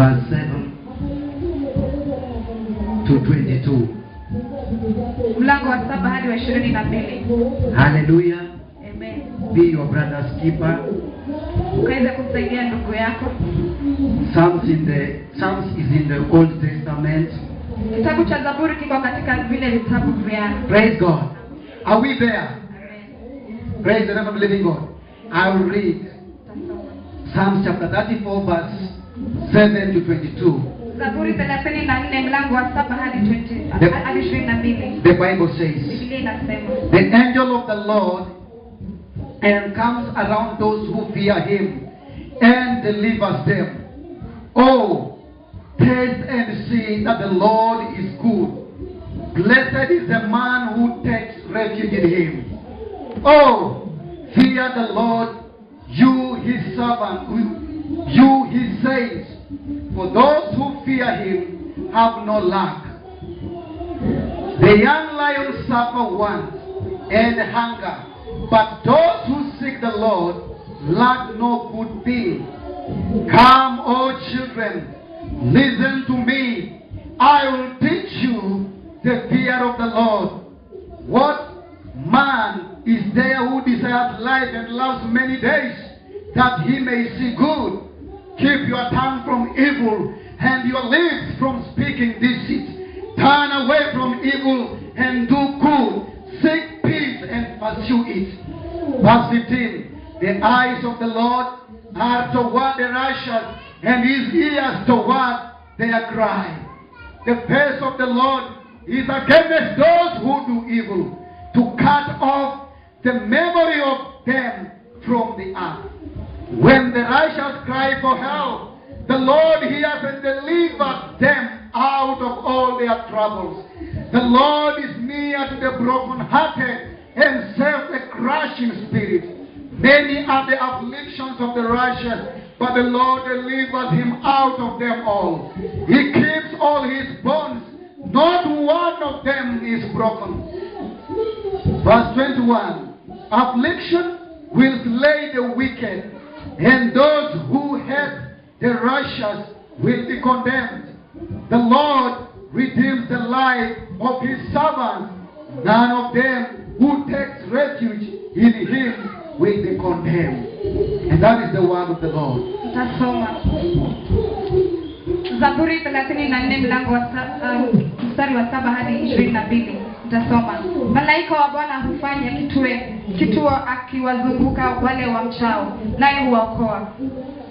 verse 7 to 22. Mlango wa 7 hadi wa 22. Hallelujah. Amen. Be your brother's keeper. Ukaweza kumsaidia ndugu yako. Psalms is in the Old Testament. Kitabu cha Zaburi kiko katika vile vitabu vya. Praise God. Are we there? Amen. Praise the name of the living God. I will read Psalms chapter 34 verse 7 to 22. Zaburi 34 mlango wa 7 hadi 22. The Bible says, Biblia inasema, the angel of the Lord encamps around those who fear him and delivers them. Oh, taste and see that the Lord is good. Blessed is the man who takes refuge in him. Oh, fear the Lord, you his servant, you his saints. For those who fear him have no lack. The young lions suffer want and hunger, but those who seek the Lord lack no good thing. Come, O children, listen to me. I will teach you the fear of the Lord. What man is there who desires life and loves many days, that he may see good? Keep your tongue from evil and your lips from speaking deceit. Turn away from evil and do good. Seek peace and pursue it. Verse 15. The eyes of the Lord are toward the righteous, and his ears toward their cry. The face of the Lord is against those who do evil, to cut off the memory of them from the earth. When the righteous cry for help, the Lord hears and delivers them out of all their troubles. The Lord is near to the brokenhearted and saves the crushing spirit. Many are the afflictions of the righteous, but the Lord delivers him out of them all. He keeps all his bones, not one of them is broken. Verse 21. Affliction will slay the wicked, and those who hate the righteous will be condemned. The Lord redeems the life of his servants. None of them who takes refuge in him will be condemned. And that is the word of the Lord. Tasoma Zaburi 34 mlango wa mstari wa 7 hadi 22. Tasoma. Malaika wa Bwana hufanya kituo akiwazunguka wale wamchao, naye huwaokoa.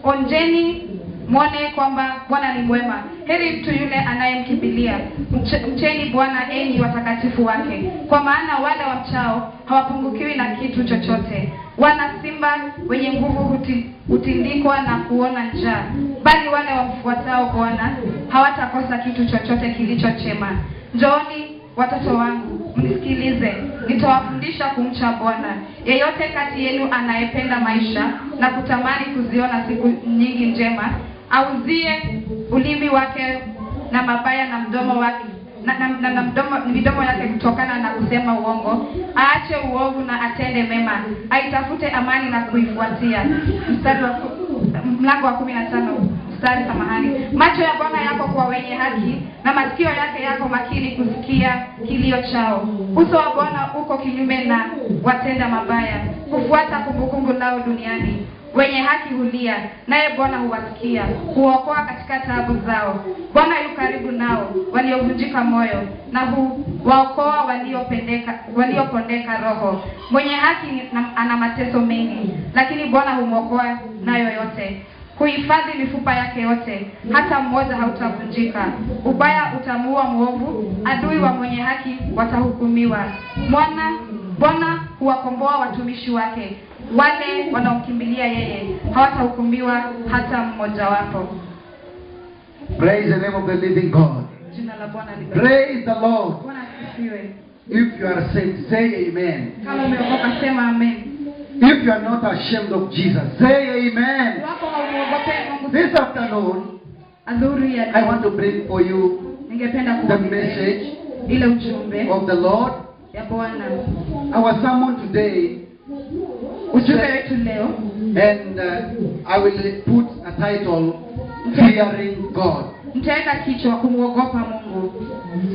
Onjeni mwone kwamba Bwana ni mwema. Heri mtu yule anayemkimbilia. Mcheni Bwana enyi watakatifu wake, kwa maana wale wamchao hawapungukiwi na kitu chochote. Wana simba wenye nguvu hutindikwa na kuona njaa, bali wale wamfuatao Bwana hawatakosa kitu chochote kilicho chema. Njooni watoto wangu, mnisikilize, nitawafundisha kumcha Bwana. Yeyote kati yenu anayependa maisha na kutamani kuziona siku nyingi njema, auzie ulimi wake na mabaya na mdomo wake na midomo yake kutokana na kusema uongo. Aache uovu na atende mema, aitafute amani na kuifuatia. Mlango wa 15 mstari samahani. Macho ya Bwana yako kwa wenye haki, na masikio yake yako makini kusikia kilio chao. Uso wa Bwana uko kinyume na watenda mabaya, kufuata kumbukumbu lao duniani. Wenye haki hulia, naye Bwana huwasikia, huokoa katika taabu zao. Bwana yu karibu nao waliovunjika moyo, na huwaokoa waliopondeka roho. Mwenye haki ana mateso mengi, lakini Bwana humwokoa nayo yote. Kuhifadhi mifupa yake yote, hata mmoja hautavunjika. Ubaya utamuua mwovu, adui wa mwenye haki watahukumiwa. Bwana huwakomboa watumishi wake, wale wanaomkimbilia yeye hawatahukumiwa hata mmoja wapo. Praise the name of the living God. Jina la Bwana libarikiwe. Praise the Lord. Bwana asifiwe. If you are saved, say amen. Kama umeokoka sema amen. If you are not ashamed of Jesus, say amen. Wako hauogope Mungu. This afternoon, Adhuri ya I want to bring for you ningependa the kuwaambia message ile ujumbe of the Lord. ya Bwana. Our sermon today, Ujumbe wetu leo, and I will put a title, Fearing God. Mtaweka kichwa kumwogopa Mungu.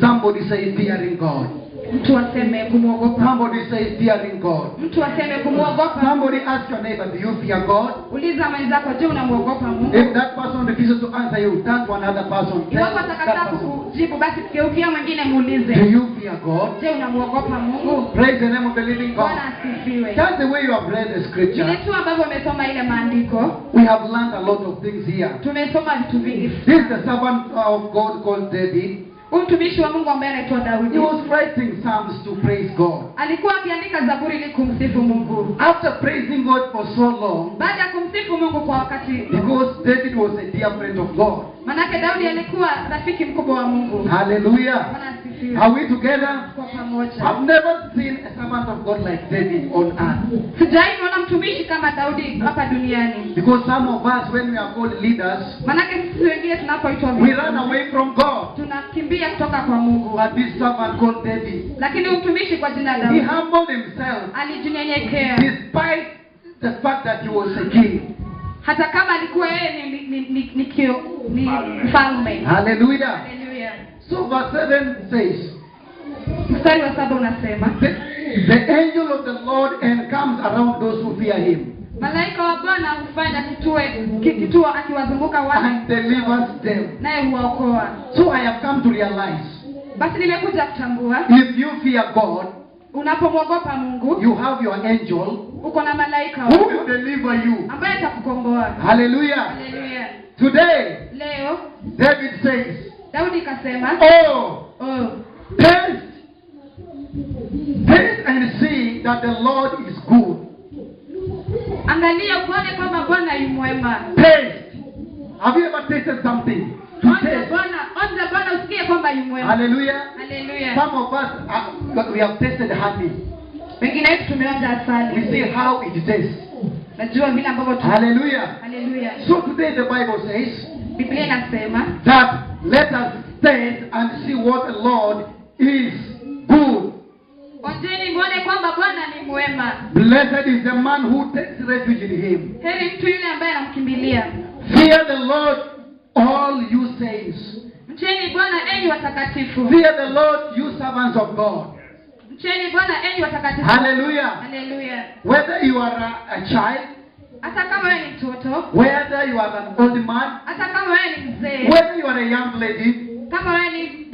Somebody say fearing God. Mtu aseme kumwogopa. Somebody say fearing God. Mtu aseme kumwogopa. Somebody ask your neighbor, do you fear God? Uliza mwenzako, je, unamwogopa Mungu? If that person refuses to answer you, turn to another person. Iwapo atakataa kujibu, basi geukia mwingine muulize. Do you fear God? Je, unamwogopa Mungu? Praise the name of the living God. Bwana asifiwe. That's the way you have read the scripture. Vile tu ambavyo umesoma ile maandiko, We have learned a lot of things here. tumesoma vitu vingi. This is the servant of God called David. Mtumishi wa Mungu ambaye anaitwa He Daudi was writing psalms to praise God. alikuwa akiandika zaburi ili kumsifu Mungu. After praising God for so long, Baada ya kumsifu Mungu kwa wakati, because David was a dear friend of God. manake Daudi alikuwa rafiki mkubwa wa Mungu. Hallelujah. Bwana asifiwe. Are we together? Kwa pamoja. I've never seen a servant of God like David on earth. Sijawahi kuona mtumishi kama Daudi hapa duniani. Because some of us, when we are called leaders, Manake sisi wengine tunapoitwa we viongozi, run away from God. tunakimbia kutoka kwa Mungu. But this servant called David, Lakini mtumishi kwa jina he Daudi humbled himself alijinyenyekea, despite the fact that he was a king. hata kama alikuwa yeye ni mfalme. Hallelujah. Haleluya. So verse 7 says, Mstari wa 7 unasema, the angel of the Lord encamps around those who fear him malaika wa Bwana hufanya kituo akiwazunguka wale and delivers them. naye huwaokoa. So I have come to realize, Basi nimekuja kutambua, if you fear God, unapomwogopa Mungu, you have your angel uko na malaika who will deliver you. ambaye atakukomboa. Hallelujah. Haleluya. Today, Leo David says, Daudi kasema, oh, taste and see that the Lord is good. angalia uone kwamba Bwana yu mwema. Taste. Have you ever tasted something? To Onja taste. Bwana usikie kwamba yu mwema. Hallelujah. Haleluya. Some of us, we have tasted honey. Wengine wetu tumeonja We asali. see how it tastes. Najua vile ambavyo Hallelujah. Haleluya. So today the Bible says Biblia inasema, that let us taste and see what the Lord is good. onjeni muone kwamba Bwana ni mwema. Blessed is the man who takes refuge in him. Heri mtu yule ambaye anamkimbilia. Fear the Lord, all you saints. Mcheni Bwana enyi watakatifu. Fear the Lord, you servants of God. Mcheni Bwana enyi watakatifu. Hallelujah. Haleluya. Whether you are a child, Hata kama wewe ni mtoto, whether you are an old man, hata kama wewe ni mzee, whether you are a young lady kama wewe ni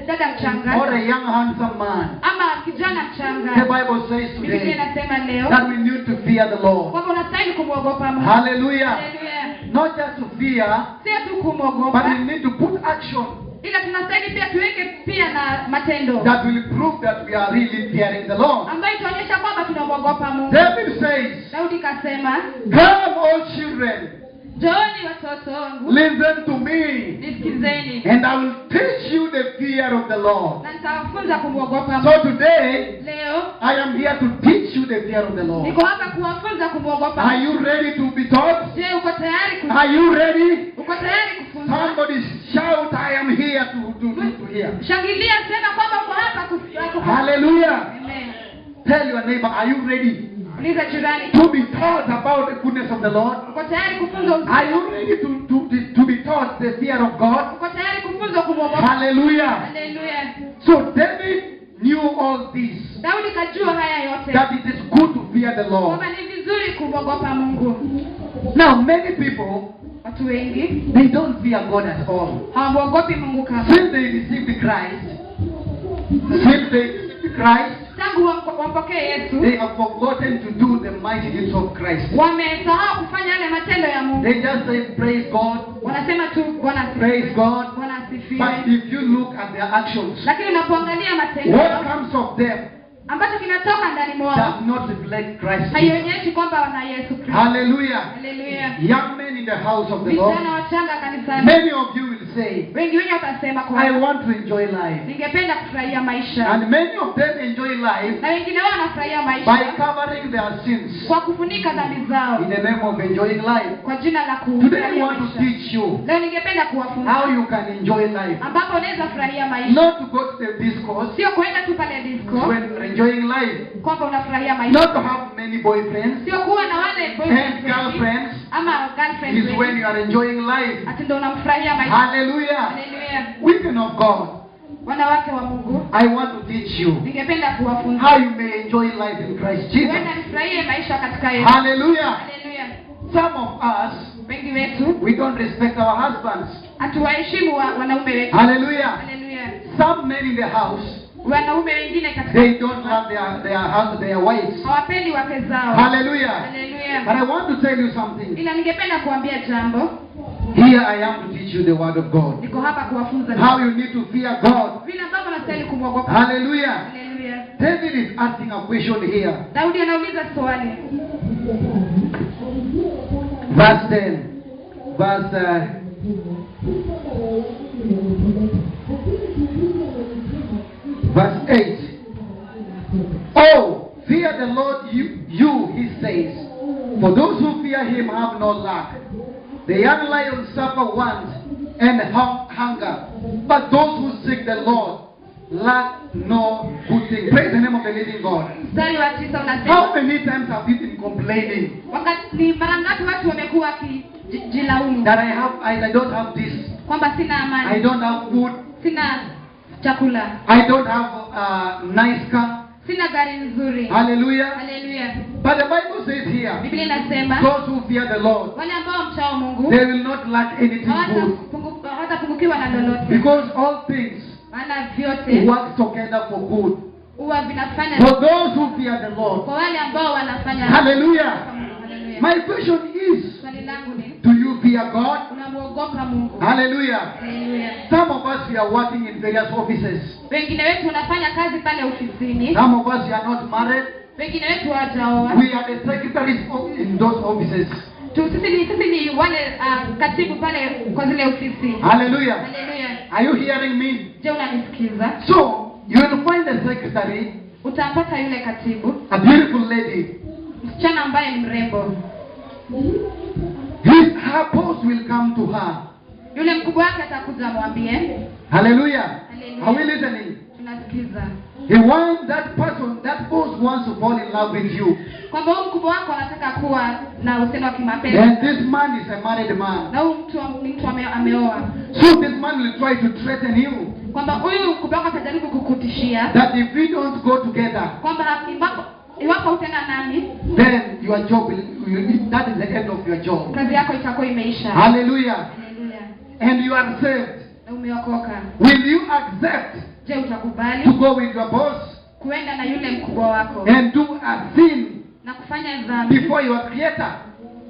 dada mchanga or a young handsome man, ama kijana the mchanga, Bible says Biblia today inasema leo that we need to fear the Lord. kwamba unastahili kumwogopa Mungu. Hallelujah. Haleluya. Not just to fear, Sio tu but kumwogopa, we need to put action ila tunastahili pia tuweke pia na matendo that will prove that we are really fearing the Lord. ambayo itaonyesha kwamba tunamwogopa Mungu. David says, Daudi kasema, come all children, njooni watoto wangu, listen to me, nisikizeni and I will teach you the fear of the Lord. na nitawafunza kumwogopa So Mungu. today, Leo I am here to teach you the fear of the Lord. niko hapa kuwafunza kumwogopa Are Mungu. you ready to be taught? Je, uko tayari Are you ready? uko tayari kufunzwa? Somebody shout, I am here to hear. Shangilia, sema kwamba uko hapa kusikia. Hallelujah. Amen. Tell your neighbor, are you ready Uliza jirani, to be taught about the goodness of the Lord? uko tayari kufunzwa uzuri? Are you ready to be taught the fear of God? Uko tayari kufunzwa kumwogopa? Hallelujah. Haleluya. So David knew all this, Daudi kajua haya yote, that it is good to fear the Lord. kwamba ni vizuri kumwogopa Mungu. Now many people, Watu wengi they don't fear God at all. hawamwogopi Mungu kama. Since they received Christ, Tangu wampokee Yesu, they have forgotten to do the mighty deeds of Christ. wamesahau kufanya yale matendo ya Mungu. They just say praise God, Wanasema tu Bwana praise asifiwe, God. Bwana But asifiwe. if you look at their actions, Lakini unapoangalia matendo what comes of them ambacho kinatoka ndani mwao does not reflect Christ. haionyeshi kwamba wana Yesu Kristo. Hallelujah. Haleluya. Young men in the house of the Lord, Vijana wachanga kanisani, many of you will say, wengi wenye watasema I kwa want to enjoy life. ningependa kufurahia maisha, And many of them enjoy life na wengine wao wanafurahia by maisha covering their sins kwa kufunika dhambi zao in the name of enjoying life. kwa jina la Today I kufurahia want to maisha. teach you Leo ningependa kuwafunza how you can enjoy life. ambapo unaweza furahia maisha, Not to go to the discourse sio kwenda tu pale disco when you're enjoying life. kwamba unafurahia maisha, Not to have many boyfriends Sio kuwa na wale and boyfriends girlfriends ama girlfriends is when you are enjoying life. ati ndio unamfurahia maisha. Hallelujah. Hallelujah. Women of God, Wanawake wa Mungu, I want to teach you ningependa kuwafunza how you may enjoy life in Christ Jesus. wenda nifurahie maisha katika Yesu. Hallelujah. Hallelujah. Some of us, Wengi wetu we don't respect our husbands. hatuwaheshimu wanaume wetu. Hallelujah. Hallelujah. Some men in the house, Wanaume wengine katika they don't love their wives. hawapendi wake zao. Hallelujah. Hallelujah. But I want to tell you something. Ila ningependa kuambia jambo. Here I am to teach you the word of God. Niko hapa kuwafunza How you need to fear God. vile ambavyo nastahili kumwogopa. Hallelujah. Hallelujah. David is asking a question here. Daudi anauliza swali. Verse 10. Verse 8. Oh, fear the Lord, you, he says. For those who fear him have no lack. The young lions suffer want and hunger, but those who seek the Lord lack no good thing. Praise the name of the living God. Mstari wa 9 unasema, How many times have you been complaining wakati mara ngapi watu wamekuwa wakijilaumu that I don't have this, kwamba sina I amani, don't have food, sina chakula, I don't have nice car. sina gari nzuri. Hallelujah. Hallelujah. But the Bible says here, Biblia inasema those who fear the Lord, wale ambao mchao Mungu they will not lack anything good, hawatapungukiwa na lolote, because all things maana vyote work together for good. huwa vinafanya For those who fear the Lord. kwa wale ambao wanafanya. Hallelujah. Hallelujah. My question is, Swali langu ni, do you fear God? unamwogopa Mungu? Hallelujah. Hallelujah. Some of us, we are working in various offices. Wengine wetu unafanya kazi pale ofisini. Some of us, we are not married. Wengine wetu hawajaoa. We are the secretaries in those offices. Sisi ni wale katibu pale kwa zile ofisi. Hallelujah. Hallelujah. Are you hearing me? Je, unanisikiza? So, you will find the secretary, Utampata yule katibu, a beautiful lady. msichana ambaye ni mrembo. Her boss will come to her. Yule mkubwa wake atakuja mwambie. Hallelujah. Hallelujah. Are we listening? Tunasikiza. He wants that person, that boss wants to fall in love with you. Kwamba huyu mkubwa wako anataka kuwa na uhusiano wa kimapenzi. And this man is a married man. Na huyu mtu ameoa. So this man will try to threaten you Kwamba huyu mkubwa wako atajaribu kukutishia. that if we don't go together, Kwamba iwapo utenda nami, then your job that is the end of your job. kazi yako itakuwa imeisha. Hallelujah. Hallelujah. And you are saved. Na umeokoka. Will you accept Je, to utakubali go with your boss kuenda na yule mkubwa wako and do a sin na kufanya dhambi before your creator?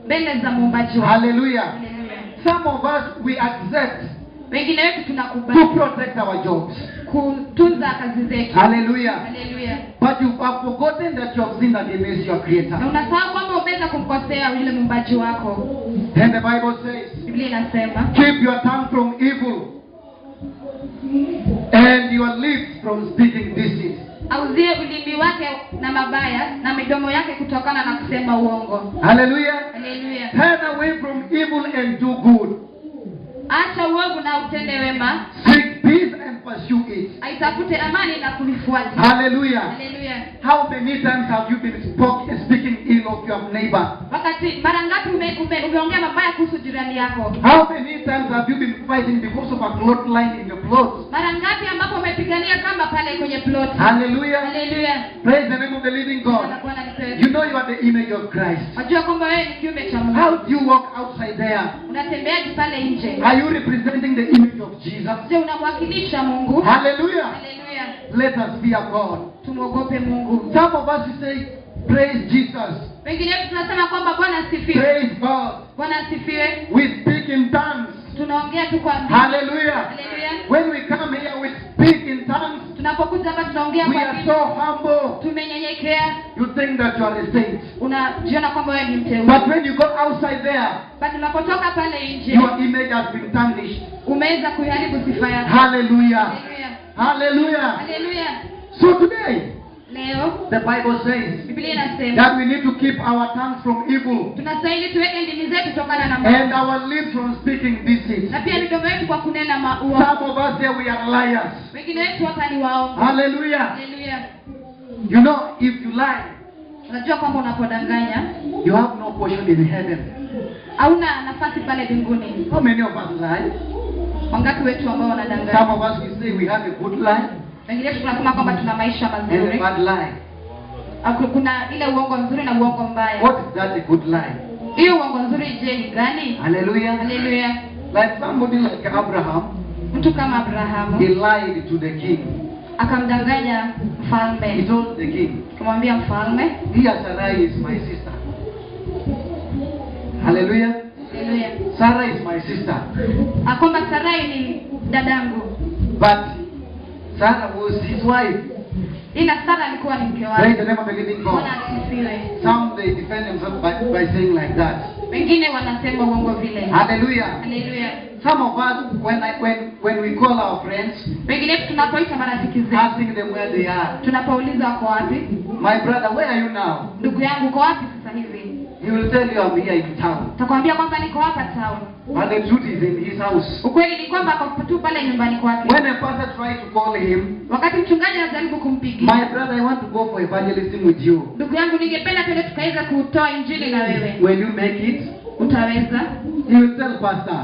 mbele za muumbaji wako? Hallelujah. Hallelujah. Some of us, we accept Wengine wetu to tunakubali protect our jobs. kutunza kazi zetu. Hallelujah. Hallelujah. But you have forgotten that you have sinned against your creator. Na unasahau kwamba umeweza kumkosea yule muumbaji wako. And the Bible says, Biblia inasema, keep your tongue from evil and your lips from speaking deceit. auzie ulimi wake na mabaya na midomo yake kutokana na kusema uongo. Hallelujah. Hallelujah. Turn away from evil and do good. Acha uovu na utende wema, Seek peace and pursue it. aitafute amani na kulifuata. Hallelujah. Hallelujah. How many times have you been speaking ill of your neighbor? Wakati mara ngapi umeongea mabaya kuhusu jirani yako? How many times have you been fighting because of a cloth line in your clothes? Mara ngapi ambapo umepigania kamba pale kwenye plot? Hallelujah. Hallelujah. Praise the name of the living God. Bwana nipewe. You know you are the image of Christ. Wajua kwamba wewe ni kiumbe cha Mungu. How do you walk outside there? Unatembeaje pale nje? Are you representing the image of Jesus? Je, unamwakilisha Mungu? Hallelujah. Hallelujah. Let us fear God. Tumwogope Mungu. Some of us say, praise Jesus. Wengine wetu tunasema kwamba Bwana asifiwe. Praise God. Bwana asifiwe. We speak in tongues. Tunaongea tu kwa Hallelujah. Hallelujah. When we come here, we speak in tongues. Tunapokuja hapa tunaongea We kwa are so humble. tumenyenyekea. You think that you are a saint. Unajiona kwamba wewe ni mteule. But when you go outside there, But unapotoka pale nje, your image has been tarnished. umeweza kuiharibu sifa yako. Hallelujah. Hallelujah. Hallelujah. Hallelujah. So today, Leo the Bible says Biblia inasema that we need to keep our tongues from evil tunastahili tuweke ndimi zetu kutokana na Mungu and our lips from speaking deceit. na pia midomo yetu kwa kunena uongo. Some of us here, we are liars. Wengine wetu hapa ni waongo. Hallelujah. Hallelujah. You know, if you lie, Unajua kwamba unapodanganya you have no portion in heaven. hauna nafasi pale mbinguni. How many of us lie? Wangapi wetu ambao Some wanadanganya? of us we say we have a good life Wengine tunasema kwamba tuna maisha and a mazuri. bad life. Kuna ile uongo mzuri na uongo mbaya. What is that a good life? Hiyo uongo nzuri je ni gani? Hallelujah. Haleluya. Like somebody like Abraham, Mtu kama he Abrahamu lied to the king. akamdanganya He mfalme. told the king, Kumwambia mfalme, here Sarai is my sister. Hallelujah. haleluya. Sarah is my sister. Akwamba Sarai ni dadangu. But Sarah was his wife. Ila Sara alikuwa ni mke Praise wake. the name of the living God. Bwana asifiwe. Some they defend themselves by saying like that. Wengine wanasema uongo vile. Hallelujah. Haleluya. Some of us, when we call our friends, Wengine tunapoita marafiki zetu, asking them where they are. tunapouliza wako wapi? My brother, where are you now? Ndugu yangu uko wapi sasa hivi? He will tell you I'm here in town. Takwambia kwamba niko hapa town. But the truth is in his house. Ukweli ni kwamba ako tu pale nyumbani kwake. When a pastor tries to call him, Wakati mchungaji anajaribu kumpigia, my brother, I want to go for evangelism with you. ndugu yangu ningependa twende tukaweza kutoa injili na wewe. Will you make it? Utaweza? He will tell pastor,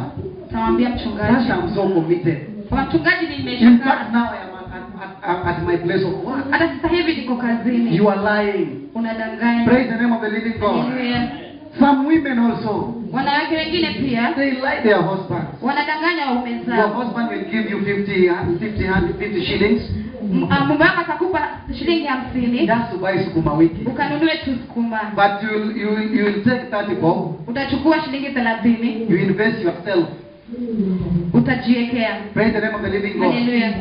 Tamwambia mchungaji. Pastor, I'm so committed. Kwa mchungaji In nimeshika. fact, now I am at my place of work. Hata sasa hivi niko kazini. You are lying. Unadanganya. Praise the name of the living God. Haleluya. Some women also, Wanawake wengine pia they lie their husbands. wanadanganya waume Your zao. husband will give you 50 shillings Mume wako atakupa shilingi 50 just to buy sukuma wiki. ukanunue tu sukuma. But you will take 30 bob, Utachukua shilingi 30, you invest yourself. utajiwekea. Praise the name of the living God. Haleluya.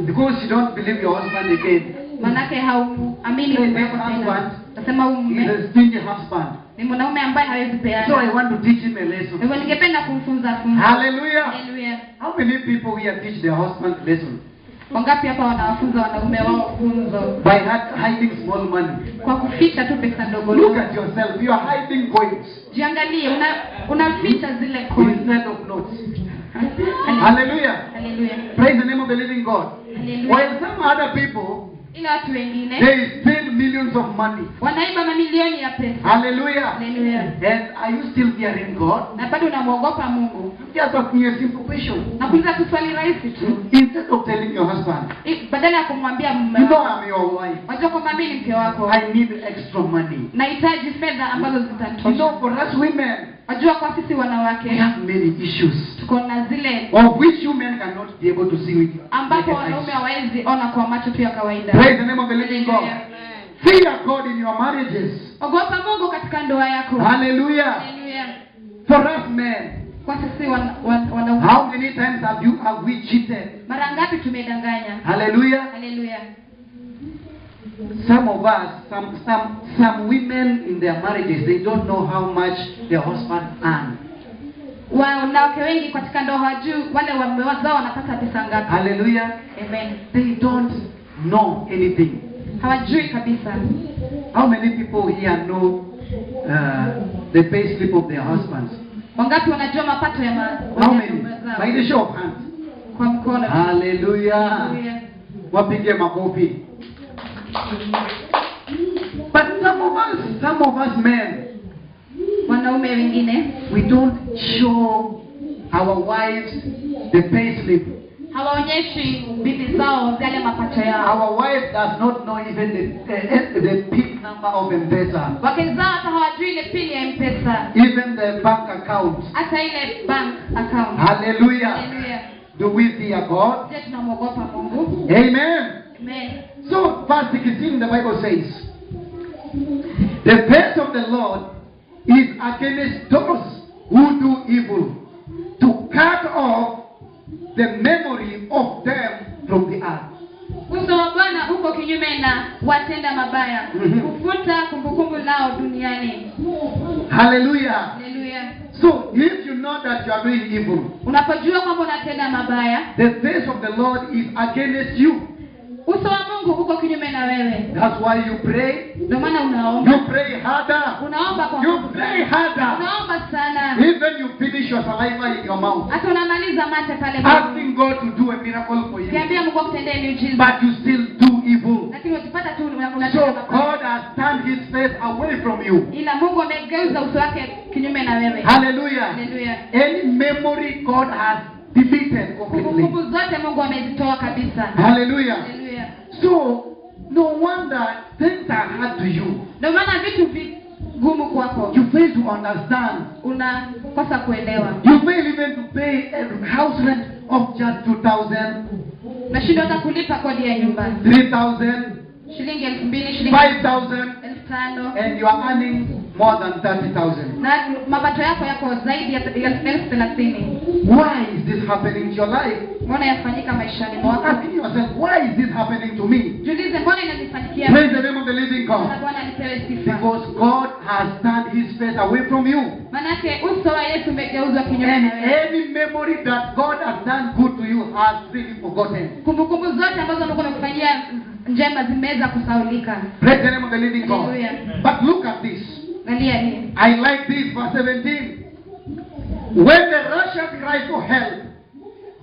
Because you don't believe your husband again. Manake hauamini mume wako tena. Utasema huyu He's mume a stingy husband. ni mwanaume ambaye hawezi So I peana. want to teach him a lesson. Hivyo ningependa kumfunza funzo. Hallelujah. Haleluya. How many people here teach their husband lesson? Wangapi hapa wanawafunza wanaume wao funzo By hiding small money. kwa kuficha tu pesa ndogo Look ndogo? at yourself. You are hiding coins Jiangalie, unaficha zile coins. instead of notes. Haleluya. Hallelujah. Haleluya. Praise the name of the living God. Haleluya. While some other people, Ila watu wengine they steal millions of money. wanaiba mamilioni ya pesa. Hallelujah. Haleluya. And are you still fearing God? Na bado unamwogopa Mungu. Just asking a simple question. Na kuuliza tu swali rahisi tu. Instead of telling your husband, Badala ya kumwambia mume you know wako, I'm your wife. wajua kwamba mimi ni mke wako. I need extra money. Nahitaji fedha ambazo You zitatosha. know, for us women, Wajua kwa sisi we wanawake have many issues tuko na zile of which you men cannot be able to see with your ambapo naked wanaume eyes. hawawezi ona kwa macho tu ya kawaida. Praise the name of the living God. Haleluya. Fear God in your marriages. Ogopa Mungu katika ndoa yako. Hallelujah. Haleluya. For us men, Kwa sisi wanaume, how many times have we cheated? mara ngapi tumedanganya? Hallelujah. Haleluya. Some of us, some women in their marriages, they don't know how much their husband earn. Wanawake wengi katika ndoa hawajui wale waume wao wanapata pesa ngapi. Hallelujah. Amen. They don't know anything. Hawajui kabisa. How many people here know the pay slip of their husbands? Wangapi wanajua mapato ya How many? waume By zao? the show of hands. Kwa mkono. Hallelujah. Haleluya. Wapige makofi. But some of us men, Wanaume wengine we don't show our wives the pay slip. hawaonyeshi bibi zao yale mapato yao. Our wife does not know even the PIN number of M-Pesa, Wake zao hata hawajui ile pini ya M-Pesa, even the bank account. hata ile bank account. Hallelujah. Haleluya. Do we fear God? Je, tunamwogopa Mungu? Amen. Amen. So, verse 16, the Bible says, the face of the Lord is against those who do evil, to cut off the memory of them from the earth. Uso wa Bwana uko kinyume na watenda mabaya, kufuta kumbukumbu lao duniani. Hallelujah. Haleluya. So, if you know that you are doing evil, Unapojua kwamba unatenda mabaya, the face of the Lord is against you. uso wa Mungu uko kinyume na wewe. That's why you pray. Ndio maana unaomba. You pray harder. Unaomba kwa You pray harder. Unaomba sana. Even you finish your saliva in your mouth, Hata unamaliza mate pale. asking God to do a miracle for you. Kiambia Mungu akutendee miujiza. But you still do evil. lakini ukipata tu So God has turned his face away from you. ila Mungu amegeuza uso wake kinyume na wewe. Hallelujah. Hallelujah. Any memory God has deleted completely. Kumbukumbu zote Mungu amezitoa kabisa. Hallelujah. Hallelujah. So no wonder things are hard to you. Ndio maana vitu vigumu kwako. You fail to understand. Unakosa kuelewa. You fail even to pay a house rent of just 2,000, Unashindwa hata kulipa kodi ya nyumba. 3,000, Shilingi 2,000, shilingi 5,000, 5,000. and you are earning more than 30,000. Na mapato yako yako zaidi ya 30,000. Why is this happening to your life? Mbona yafanyika maishani You mwako? are asking yourself, why is this happening to me? Jiulize, mbona inanifanyikia? Praise the name of the living Na God. Bwana alipewe sifa. Because God has turned his face away from you. Manake uso wa Yesu umegeuzwa kinyume And na wewe. any memory that God has done good to you has been forgotten. Kumbukumbu zote ambazo Mungu amekufanyia njema zimeweza kusaulika. Praise the name of the living God. Hallelujah. But look at this. Angalia hii. I like this, verse 17. When the Russians cry for help,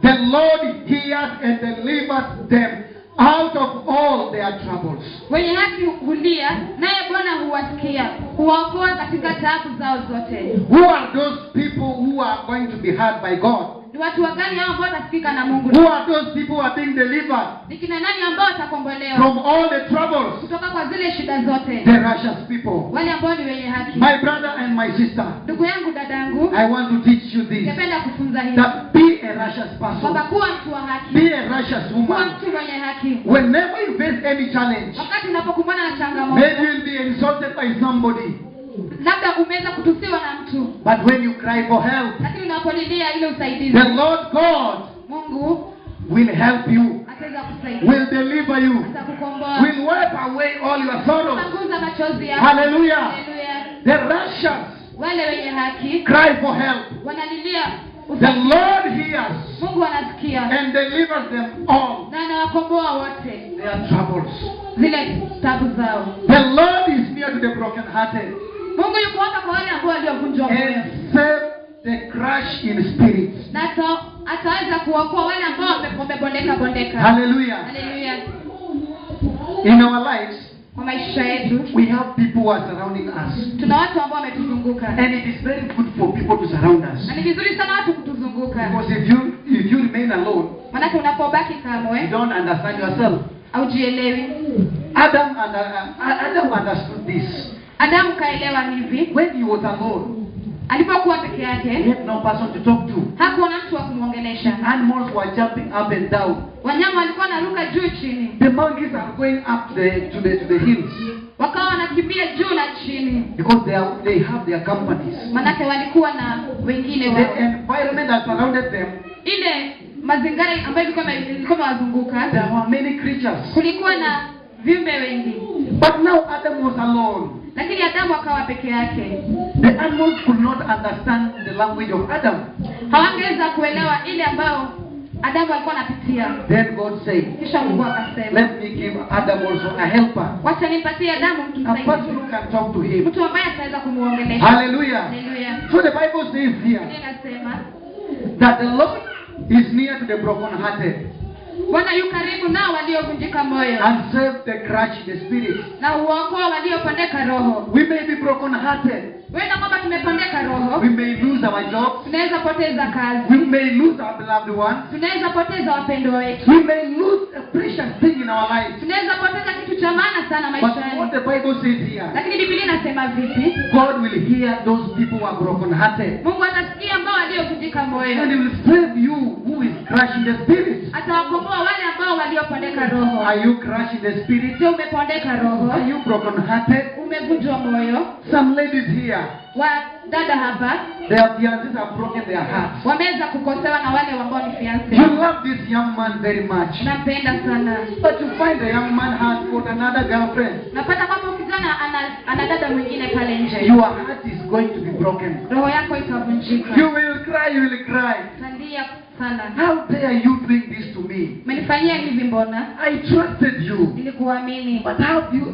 the Lord hears and delivers them out of all their troubles. Wenye haki hulia, naye Bwana huwasikia, huwaokoa katika taabu zao zote. Who are those people who are going to be heard by God? Ni watu wagani hao ambao watasikika na Mungu? Who are those people who are being delivered Ni kina nani ambao watakombolewa from all the troubles? kutoka kwa zile shida zote? The righteous people. Wale ambao ni wenye haki. My brother and my sister, Ndugu yangu, dadangu, I want to teach you this. ningependa kufunza hivi That be a righteous person. kwamba kuwa mtu wa haki, Be a righteous kuwa woman. mtu mwenye haki. Whenever you face any challenge, Wakati unapokumbana na changamoto, maybe you'll be insulted by somebody. labda umeweza kutusiwa na mtu, But when you cry for help, lakini unapolilia ile usaidizi, the Lord God Mungu will help you, ataweza kusaidia, will deliver you, atakukomboa, will wipe away all your sorrows. atapunguza machozi yako. Hallelujah. Hallelujah. The righteous Wale wenye haki cry for help. wanalilia The usaidizi. Lord hears Mungu anasikia and delivers them all na anawakomboa wote their troubles. zile tabu zao. The Lord is near to the brokenhearted Mungu yuko hapa kwa wale ambao waliovunjwa moyo, and save the crushed in spirit. na ataweza kuwaokoa wale ambao wamebondeka bondeka. Hallelujah. Haleluya. In our lives, Kwa maisha yetu we have people who are surrounding us. tuna watu ambao wametuzunguka, And it is very good for people to surround us. na ni vizuri sana watu kutuzunguka, Because if you remain alone, maanake unapobaki you kamwe don't understand yourself. haujielewi. Adam understood this. Adamu kaelewa hivi, When he was alone, alipokuwa peke he yake had no person to talk to. hakuwa na mtu wa kumwongelesha. Animals were jumping up and down. Wanyama walikuwa wanaruka juu chini, The monkeys are going up to the hills wakawa wanakimbia juu na chini, because they have their companies. maanake walikuwa na wengine The wao. environment that surrounded them, Ile mazingira ambayo ilikuwa imewazunguka, there were many creatures. kulikuwa na viumbe wengi, But now Adam was alone. lakini Adamu akawa peke yake. The animals could not understand the language of Adam. Hawangeweza kuelewa ile ambayo Adamu alikuwa anapitia. Then God said, Kisha Mungu akasema, let me give Adam also a helper. wacha nimpatie Adamu mtu A person msaidizi, who can talk to him. mtu ambaye ataweza kumuongelesha. Hallelujah. Haleluya. So the Bible says here Biblia inasema that the Lord is near to the brokenhearted Bwana yu karibu nao waliovunjika moyo, and save the crushed in the spirit. na huokoa waliopondeka roho. We may be brokenhearted. Wenda kwamba tumepondeka roho, We may lose our jobs. tunaweza poteza We kazi, may lose our beloved ones. tunaweza poteza wapendwa wetu, We may lose a precious thing in our lives. tunaweza poteza kitu cha maana sana But what maishani. the Bible says here, Lakini Biblia inasema vipi? God will hear those people who are brokenhearted. Mungu atasikia ambao waliovunjika And moyo, He will save you who is crushed in the spirit. atawakomboa wale ambao waliopondeka roho. Are you crushed in the spirit? Je, umepondeka roho? Are you brokenhearted? Umevunjwa moyo? Some ladies here, Wa dada hapa their fiancés have broken their hearts. wameweza kukosewa na wale ambao ni fiancé. You love this young man very much. Nampenda sana, But you find the young man has got another girlfriend. napata kama ukijana ana dada mwingine pale nje, Your heart is going to be broken. roho yako itavunjika. You will cry, you will cry. Utalia sana, How dare you doing this to me? umenifanyia hivi, mbona I trusted you. nilikuamini, But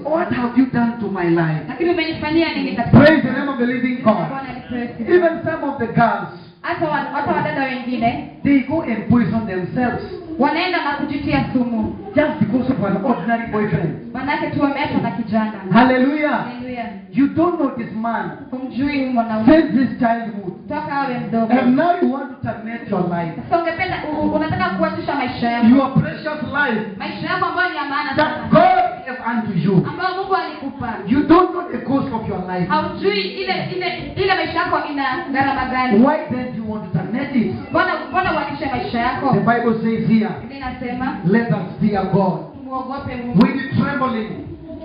what have you done to my life? lakini umenifanyia nini katika Praise the name of the living God. Bwana alipewe sifa. Even some of the girls, Hata wadada wengine wengine they go and poison themselves wanaenda na kujitia sumu just because of an ordinary boyfriend. manake tu wameachwa na kijana. Hallelujah. Haleluya. You don't know this man Humjui huyu mwanaume since his childhood. toka awe mdogo. And now you want to terminate your life. Sasa ungependa unataka kuanzisha maisha yako. Your precious life Maisha yako ambayo ni ya maana that sana. God gave unto you. Ambayo Mungu alikupa. You don't know the cost of your life. Haujui ile maisha yako ina gharama gani. Why then do you want to terminate it? Mbona uanzishe maisha yako? The Bible says here, Inasema let us fear God muogope Mungu. with trembling.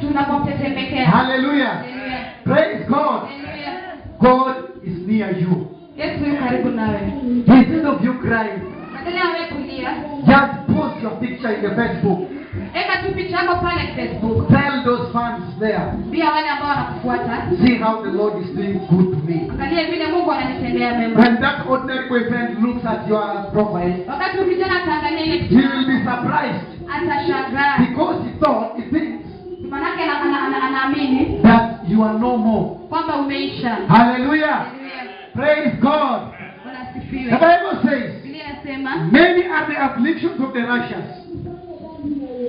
Tunapotetemekea. Hallelujah. Haleluya. Praise God. Haleluya. God is near you. Yesu yuko karibu nawe. Instead of you crying, Badala wewe kulia, just post your picture in the Facebook. eka tu picha yako pale Facebook. Tell those fans there, Pia wale ambao wanakufuata, see how the Lord is doing good to me. angalia vile Mungu ananitendea mema. When that ordinary boyfriend looks at your profile, Wakati ukijana ataangalia ile he picha, will be surprised atashangaa. because he thinks Manake anaamini that you are no more. kwamba umeisha. Hallelujah. Haleluya. Praise God. Bwana The asifiwe. Bible says, Biblia inasema, many are the afflictions of the righteous,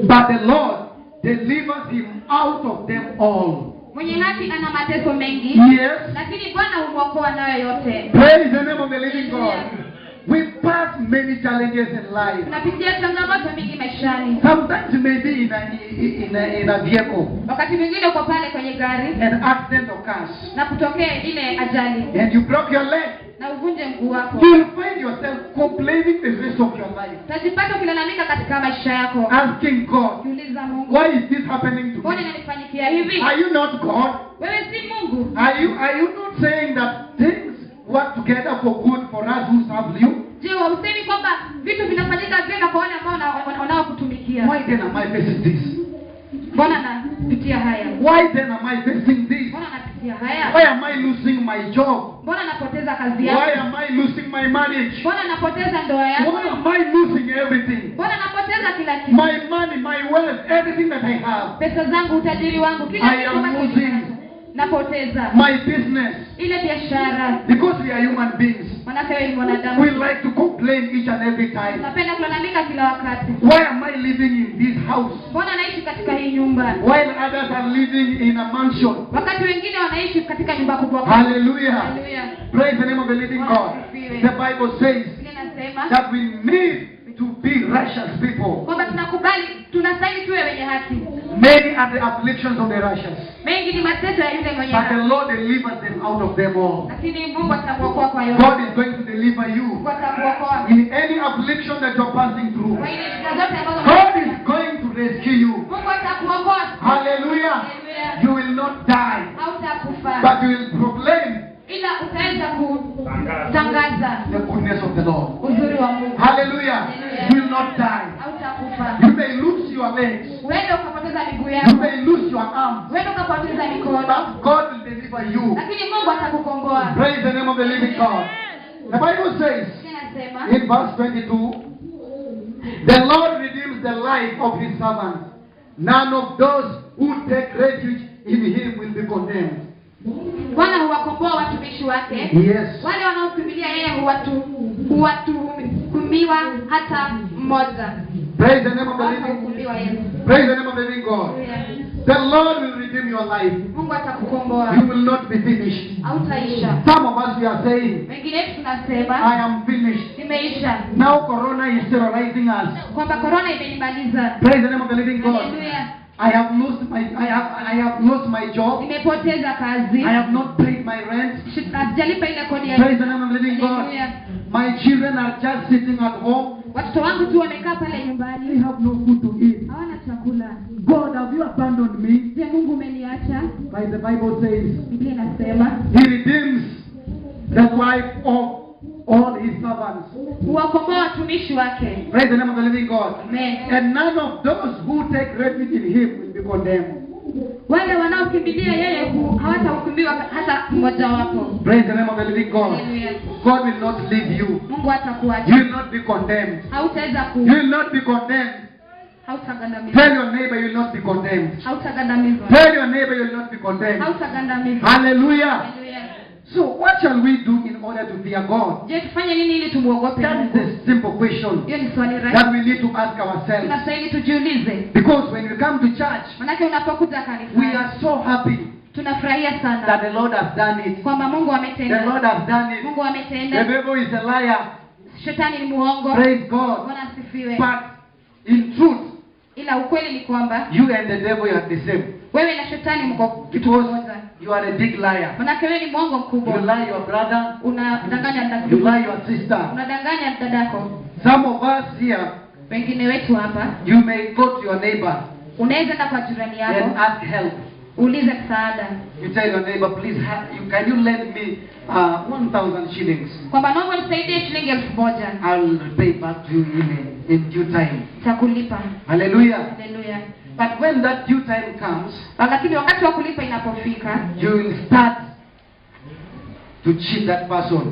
but the Lord delivers him out of them all. mwenye haki ana mateso mengi, Yes. lakini Bwana humwokoa nayo yote. Praise the name of the living God. We pass many challenges in life. Tunapitia changamoto mingi maishani. Sometimes you may be in a vehicle, Wakati mwingine uko pale kwenye gari an accident occurs, na kutokea ile ajali and you broke your leg. na uvunje mguu wako. You will find yourself complaining the rest of your life, Utajipata ukilalamika katika maisha yako. asking God, Ukiuliza Mungu, why is this happening to mbona me? inanifanyikia hivi? Are you not God? Wewe si Mungu. Are you not saying that things work together for good for us who serve you? Je, usemi kwamba vitu vinafanyika vyema kwa wale ambao wanaokutumikia? Why then am I facing this? Mbona napitia haya? Why then am I facing this? Mbona napitia haya? Why am I losing my job? Mbona napoteza kazi Why yangu? am I losing my marriage? Mbona napoteza ndoa yangu? Why am I losing everything? Mbona napoteza kila kitu? My money, my wealth, everything that I have. Pesa zangu, utajiri wangu, kila I am ambacho losing. ninacho. Napoteza My business. ile biashara. Because we are human beings. Manake wewe ni mwanadamu. We like to complain each and every time. Napenda kulalamika kila wakati. Why am I living in this house Mbona naishi katika hii nyumba? while others are living in a mansion? Wakati wengine wanaishi katika nyumba kubwa. Hallelujah. Haleluya. Praise the name of the living God. The Bible says Biblia inasema that we need to be righteous people. kwamba tunastahili tuwe wenye haki. Many are the afflictions of the righteous, Mengi ni mateso ya yule mwenye but the haki. Lord delivers them out of them all. Lakini Mungu atakuokoa kwa yote. God is going to deliver you Mungu atakuokoa in any affliction that you're passing through. kwa ile shida zote ambazo God is going to rescue you. Mungu atakuokoa. Hallelujah. Haleluya. You will not die, Hautakufa. but you will proclaim Ila utaweza kutangaza the goodness of the Lord. uzuri wa Mungu. Hallelujah. You will not die. Hautakufa. You may lose your legs. Uende ukapoteza miguu You yako. may lose your arms. Uende ukapoteza mikono. But God will deliver you. Lakini Mungu atakukomboa. Praise the name of the living God. The Bible says Inasema in verse 22, the Lord redeems the life of his servants. None of those who take refuge in him will be condemned. Bwana huwakomboa watumishi wake. Yes. Wale wanaokimbilia yeye huwatuhukumiwa hata mmoja. Praise the name of the living Hukumiwa Yesu. Praise the name of the living God. The Lord will redeem your life. Mungu atakukomboa. You will not be finished. Hautaisha. Some of us we are saying, Wengine wetu tunasema I am finished. nimeisha. Now Corona is terrorizing us. Kwamba corona imenimaliza. Praise the name of the living God. Haleluya. I have lost my job. Nimepoteza kazi. I have not paid my rent. Sijalipa ile kodi ya Praise the name of the living God. Haleluya. My children are just sitting at home. Watoto wangu tu wamekaa pale They nyumbani. have no food to eat. Hawana chakula. God, have you abandoned me? Je, Mungu umeniacha? But the Bible says, Biblia inasema He redeems the life of all His servants. huwakomboa watumishi wake. Praise the name of the living God. Amen. And none of those who take refuge in Him will be condemned. Wale wanaokimbilia yeye hawatahukumiwa hata mmoja wapo. Praise the name of the living God. Haleluya. God will not leave you. Mungu You hatakuacha. will not be condemned. Hautaweza You will not be condemned. hautagandamizwa. Tell your neighbor you will not be condemned. Hautagandamizwa. Tell your neighbor you will not be condemned. Hautagandamizwa. Hallelujah. Haleluya. So what shall we do in order to fear God? Je, tufanye nini ili tumuogope That is Mungu? a simple question Hiyo ni swali that rahisi. we need to ask ourselves. Tunastahili tujiulize. Because when we come to church, Manake unapokuja we kanisani, are so happy tunafurahia that sana the Lord has done it. kwamba Mungu The ametenda. Lord has done it. Mungu The ametenda. devil is a liar. Shetani ni muongo. Praise God. Bwana asifiwe. But in truth, Ila ukweli ni kwamba you and the devil are the same. wewe na shetani mko kitu Because kimoja. you are a big liar. Manake wewe ni mwongo You mkubwa. lie your brother. Unadanganya dada. You lie your sister. Unadanganya dadako. Some of us here, Wengine wetu hapa, you may go to your neighbor unaweza enda kwa jirani and yako, ask help. uulize msaada. You tell your neighbor, please, can you lend me 1,000 shillings? Kwamba naomba nisaidie shilingi 1000. I'll pay back to you in due time. Nitakulipa. Hallelujah. Haleluya. But when that due time comes, Lakini wakati wa kulipa inapofika, you will start to cheat that person.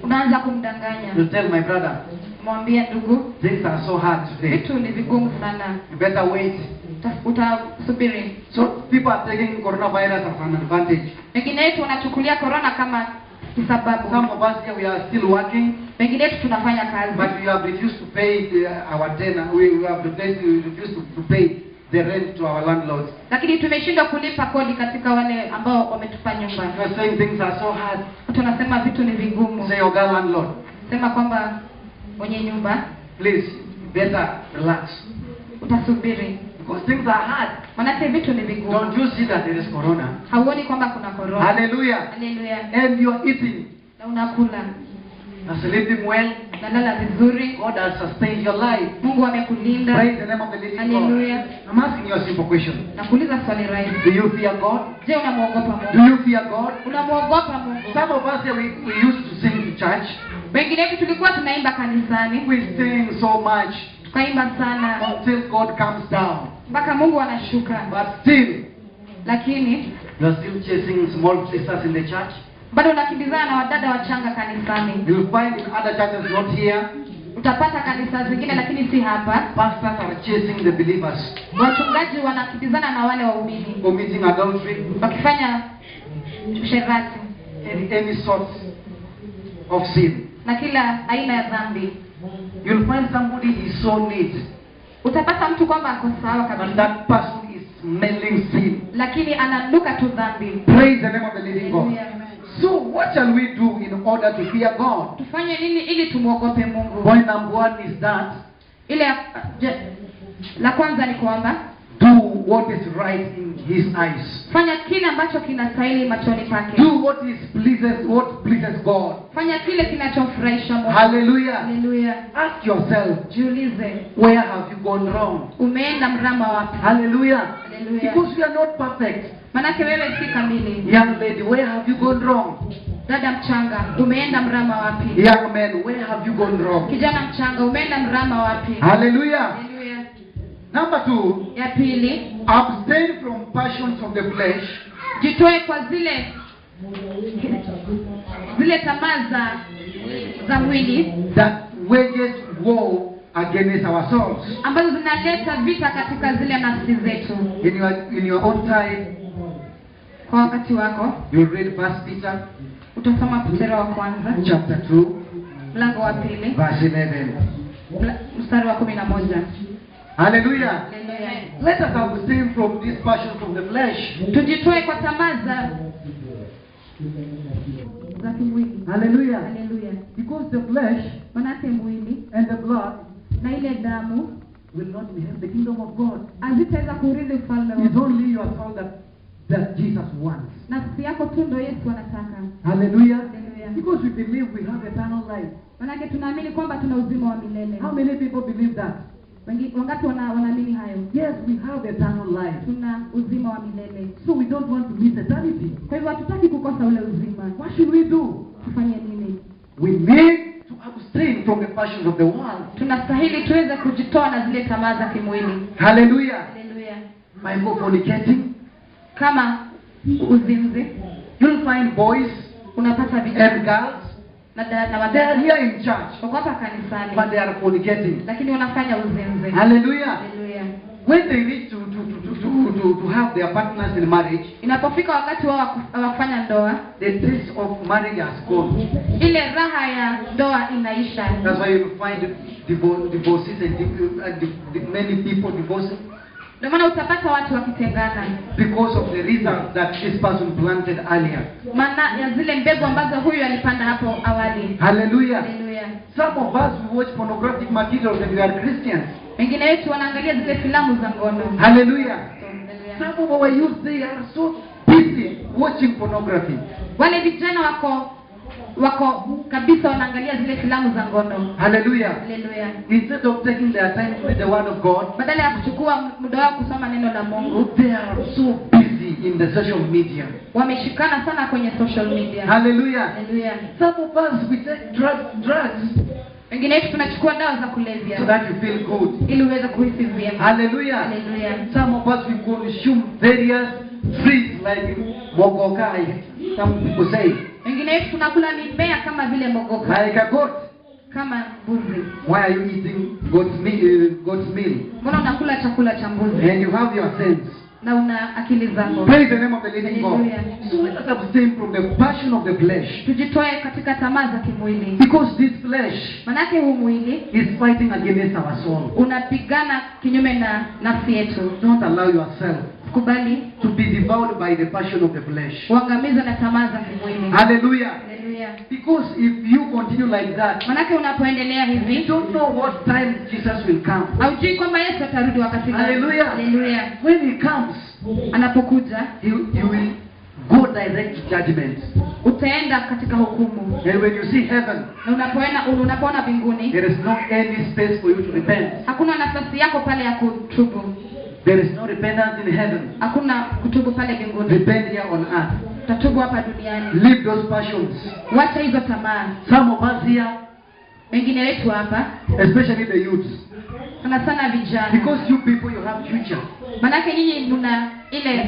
unaanza kumdanganya. You tell my brother, Mwambie ndugu, things are so hard today. vitu ni vigumu sana. You better wait. Utasubiri. So people are taking coronavirus as an advantage. Wengine wetu wanachukulia corona kama sababu. Some of us here, we are still working, Wengine wetu tunafanya kazi. but we have refused to pay our tenant. We have refused to pay the rent to our landlords. Lakini tumeshindwa kulipa kodi katika wale ambao wametupa nyumba. We are saying things are so hard. Tunasema vitu ni vigumu. Say, Oga landlord, Sema kwamba mwenye nyumba please, better relax. utasubiri. Because things are hard. Manake vitu ni Don't vigumu. you see that there is corona? Hauoni kwamba kuna corona? Hallelujah. Haleluya. And you are eating. Na unakula. Are sleeping well. Unalala vizuri. God has sustained your life. Mungu amekulinda. Praise the name of the living God. Hallelujah. I'm asking you a simple question. Nakuuliza swali Do rahisi. you fear God? Je, unamuogopa Do Mungu? you fear God? Unamuogopa Mungu? Some of us here, we used to sing to church. Wengine wetu tulikuwa tunaimba kanisani. We sing so much Tukaimba sana until God comes down. mpaka Mungu anashuka. But still, Lakini you are still chasing small sisters in the church. bado unakimbizana na wadada wachanga kanisani. You'll find in other churches not here, Utapata kanisa zingine lakini si hapa. pastors are chasing the believers, Wachungaji wanakimbizana na wale waumini committing adultery, wakifanya usherati any sort of sin. na kila aina ya dhambi. You'll find somebody is so neat, Utapata mtu kwamba ako sawa but kabisa, that person is smelling sin. lakini ananuka tu dhambi. Praise the name of the living God. Hallelujah. So what shall we do in order to fear God? Tufanye nini ili tumuogope Mungu? Point number one is that Ile la kwanza ni kwamba do what is right in His eyes. fanya kile ambacho kinastahili machoni pake. Do what pleases God. Fanya kile kinachomfurahisha Mungu. Hallelujah. Haleluya. Ask yourself, Jiulize, where have you gone wrong? umeenda mrama wapi? Hallelujah. Hallelujah. Because you are not perfect. Manake wewe si kamili. Young lady, where have you gone wrong? Dada mchanga, umeenda mrama wapi? Young man, where have you gone wrong? Kijana mchanga, umeenda mrama wapi? Hallelujah. Haleluya. Number two, Ya pili, abstain from passions of the flesh jitoe kwa zile tamaa za mwili that wages war against our souls. ambazo zinaleta vita katika zile nafsi zetu. In your own time, Kwa wakati wako you read First Peter utasoma Petro wa kwanza chapter 2, mlango wa pili verse 11. mstari wa 11. Hallelujah. Haleluya. Let us abstain from these passions of the flesh. Tujitoe kwa tamaa za kimwili. Hallelujah. Haleluya. Because the flesh Manake mwili and the blood na ile damu will not inherit the kingdom of God. hazitaweza kurithi ufalme wa It's Mungu. only your soul that Jesus wants. Nafsi yako tu ndio Yesu anataka. Hallelujah. Haleluya. Because we believe we have eternal life. Manake tunaamini kwamba tuna uzima wa milele. How many people believe that? Wangapi wanaamini hayo? Yes, we have eternal life. Tuna uzima wa milele. So we don't want to miss eternity. Kwa hivyo hatutaki kukosa ule uzima. What should we do? Tufanye nini? We need to abstain from the passions of the world. Tunastahili tuweze kujitoa na zile tamaa za kimwili. Hallelujah. Haleluya. By fornicating, Kama uzinzi, you'll find boys unapata and vijana girls. na They are wadada here in church, wako hapa but kanisani they are fornicating. lakini wanafanya uzinzi. Hallelujah. Haleluya. When they reach to to have their partners in marriage, inapofika wakati wao wa kufanya ndoa, the taste of marriage has gone. ile raha ya ndoa inaisha. That's why you find divorces and many people divorcing. Ndio maana utapata watu wakitengana Because of the reason that this person planted earlier. maana ya zile mbegu ambazo huyu alipanda hapo awali. Hallelujah. Hallelujah. Some of us we watch pornographic material and we are Christians. Wengine wetu wanaangalia zile filamu za ngono. Hallelujah. Hallelujah. Some of our youth, they are so busy watching pornography. Wale vijana wako kabisa wanaangalia zile filamu za ngono. Hallelujah. Hallelujah. Instead of taking their time to read the word of God, Badala ya kuchukua muda wao kusoma neno la Mungu, they are so busy in the social media. wameshikana sana kwenye social media. Hallelujah. Hallelujah. Some of us, we take drugs Wengine wetu tunachukua dawa za kulevya so that you feel good. ili uweze kuhisi vyema. Hallelujah. Hallelujah. Some of us, we consume various fruits like mogokai, some people say, Wengine wetu tunakula mimea kama vile mogoka, like a goat. kama mbuzi. Why are you eating goat's meal? Mbona unakula chakula cha mbuzi And you have your sense. na una akili zako? Praise the name of the living God. Hallelujah. So let us abstain from the passion of the flesh. Tujitoe katika tamaa za kimwili. Because this flesh Manake huu mwili is fighting against our soul. unapigana kinyume na nafsi yetu. Don't allow yourself Kubali to be devoured by the passion of the flesh. uangamizwe na tamaa za kimwili. Hallelujah. Hallelujah. Because if you continue like that, Manake unapoendelea you hivi, don't know what time Jesus will come. haujui kwamba Yesu atarudi wakati gani. Hallelujah. Hallelujah. When he comes, Anapokuja, you will go direct to judgment. utaenda katika hukumu. And when you see heaven, Na unapoona mbinguni, there is no any space for you to repent. hakuna nafasi yako pale ya kutubu. There is no repentance in heaven. Hakuna kutubu pale mbinguni. Repent here on earth. Utatubu hapa duniani. Leave those passions. Wacha hizo tamaa. Some of us here, Wengine wetu hapa, especially the youths, sana sana vijana. because you people, you have future. Manake nyinyi mna ile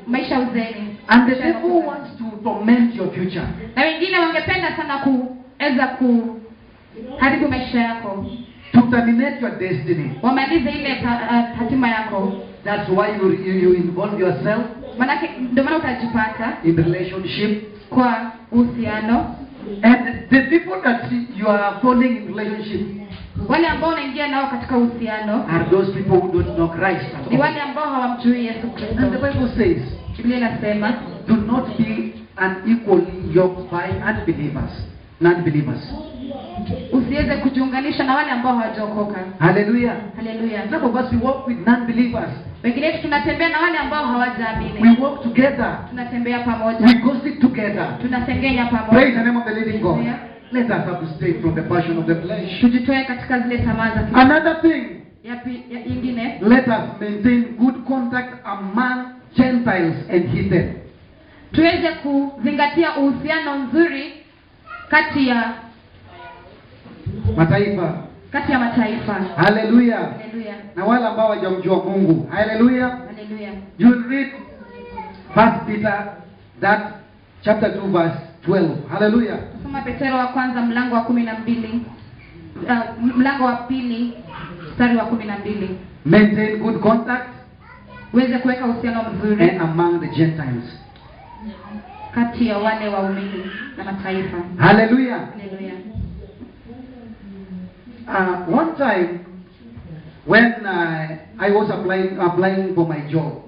maisha uzeni. And the devil wants to torment your future. Na wengine wangependa sana kuweza kuharibu maisha yako. To terminate your destiny. Wamalize ile hatima yako. That's why you involve yourself Manake ndio maana utajipata in relationship. kwa uhusiano. And the people that you are falling in relationship Wale ambao unaingia nao katika uhusiano are those people who don't know Christ at ni all. wale ambao hawamjui Yesu And the Kristo. Bible says, Biblia inasema do not be unequally yoked by non-believers. usiweze kujiunganisha na wale ambao hawajaokoka. Hallelujah. Haleluya. Some of us, we walk with non-believers. Wengine tunatembea na wale ambao We hawajaamini. walk together. Tunatembea We pamoja. gossip together. Tunasengenya Praise pamoja. the name of the living God. Yeah. Let us abstain from the passion of the flesh. Tujitoe katika zile tamaa za kimwili. Another thing, Nyingine, let us maintain good contact among Gentiles and heathen. tuweze kuzingatia uhusiano nzuri kati ya Mataifa. mataifa. Hallelujah. Haleluya. Na wale ambao hawajamjua Mungu. Hallelujah. Haleluya. You will read 1 Peter, that chapter 2 verse 12. Hallelujah. Soma Petero wa kwanza mlango wa 12. Mlango wa pili mstari wa 12. Maintain good contact Uweze kuweka uhusiano mzuri and among the Gentiles. kati ya wale waumini na mataifa. Hallelujah. Haleluya. One time when I was applying for my job,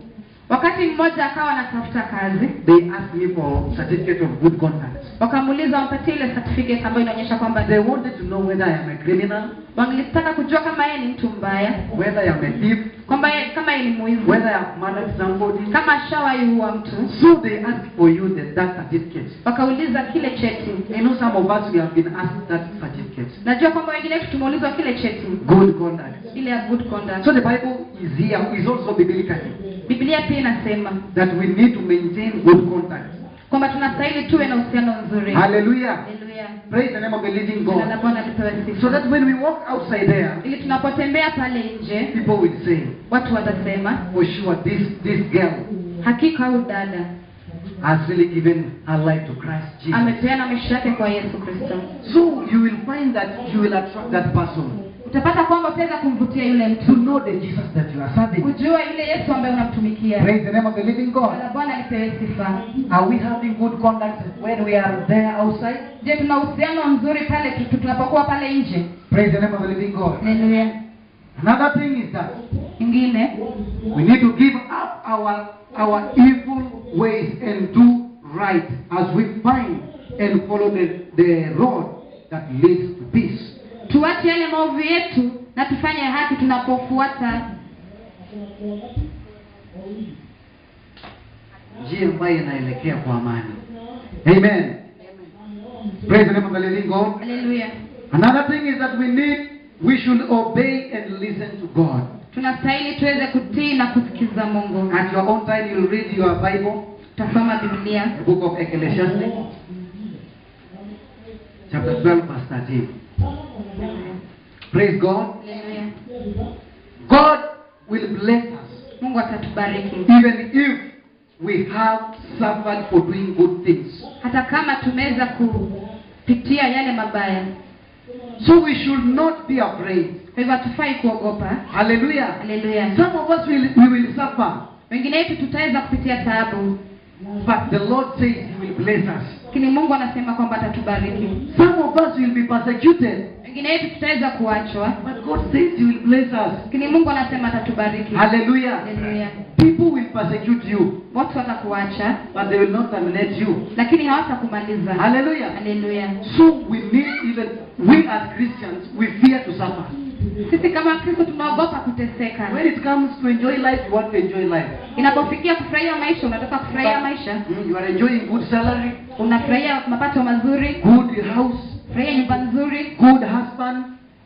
Wakati mmoja akawa anatafuta kazi, they asked me for certificate of good conduct. wakamuuliza wampatie ile certificate ambayo inaonyesha kwamba They wanted to know whether I am a criminal, wangetaka kujua kama yeye ni mtu mbaya, whether I am a thief, kwamba kama yeye ni mwizi, whether I have murdered somebody. kama ashawahi huwa mtu. So they asked for you that certificate. Wakauliza kile cheti. You know, some of us, we have been asked that certificate. Najua kwamba wengine wetu tumeulizwa kile cheti, Good conduct. ile ya good conduct. So the Bible is here, is also biblically, Biblia pia inasema that we need to maintain good contact. kwamba tunastahili tuwe na uhusiano mzuri. Hallelujah. Haleluya. Praise the name of the living Jina la God. Bwana lipewe sifa. So that when we walk outside there, Ili tunapotembea pale nje, people will say, watu watasema, for sure, this girl hakika huyu dada has really given her life to Christ Jesus. amepeana maisha yake kwa Yesu Kristo. So you will find that you will attract that person. utapata kwamba utaweza kumvutia yule to mtu know the Jesus that you are serving. kujua yule Yesu ambaye unamtumikia. Praise the name of the living God. Bwana Bwana alipewe sifa. Are we having good conduct when we are there outside? Je, tuna uhusiano mzuri pale tunapokuwa pale nje? Praise the name of the living God. Haleluya. Another thing is that Ingine, we need to give up our evil ways and do right as we find and follow the road that leads to peace. tuache yale maovu yetu na tufanye haki tunapofuata njia ambayo inaelekea kwa amani. Amen. Praise the name of the living God. Haleluya. Another thing is that we should obey and listen to God. Tunastahili tuweze kutii na kusikiza Mungu. At your own time, you'll read your Bible, Tutasoma Biblia, the book of Ecclesiastes, chapter 12, verse 13. Praise God. Haleluya. God will bless us Mungu atatubariki. even if we have suffered for doing good things. Hata kama tumeweza kupitia yale mabaya. So we should not be afraid. Kwa hivyo hatufai kuogopa. Hallelujah. Haleluya. Some of us we will suffer, Wengine wetu tutaweza kupitia taabu, but the Lord says He will bless us. lakini Mungu anasema kwamba atatubariki. Some of us will be persecuted, Wengine wetu tutaweza kuachwa, but God says He will bless us. lakini Mungu anasema atatubariki. Hallelujah. Haleluya. People will persecute you, Watu watakuacha, but they will not terminate you. lakini hawatakumaliza. Hallelujah. Haleluya. So we need, even we as Christians, we fear to suffer. Sisi kama Kristo tunaogopa kuteseka. When it comes to enjoy life, you want to enjoy life. Inapofikia kufurahia maisha, unataka kufurahia maisha. You are enjoying good salary, Unafurahia mapato mazuri, good house, furahia nyumba nzuri, good husband.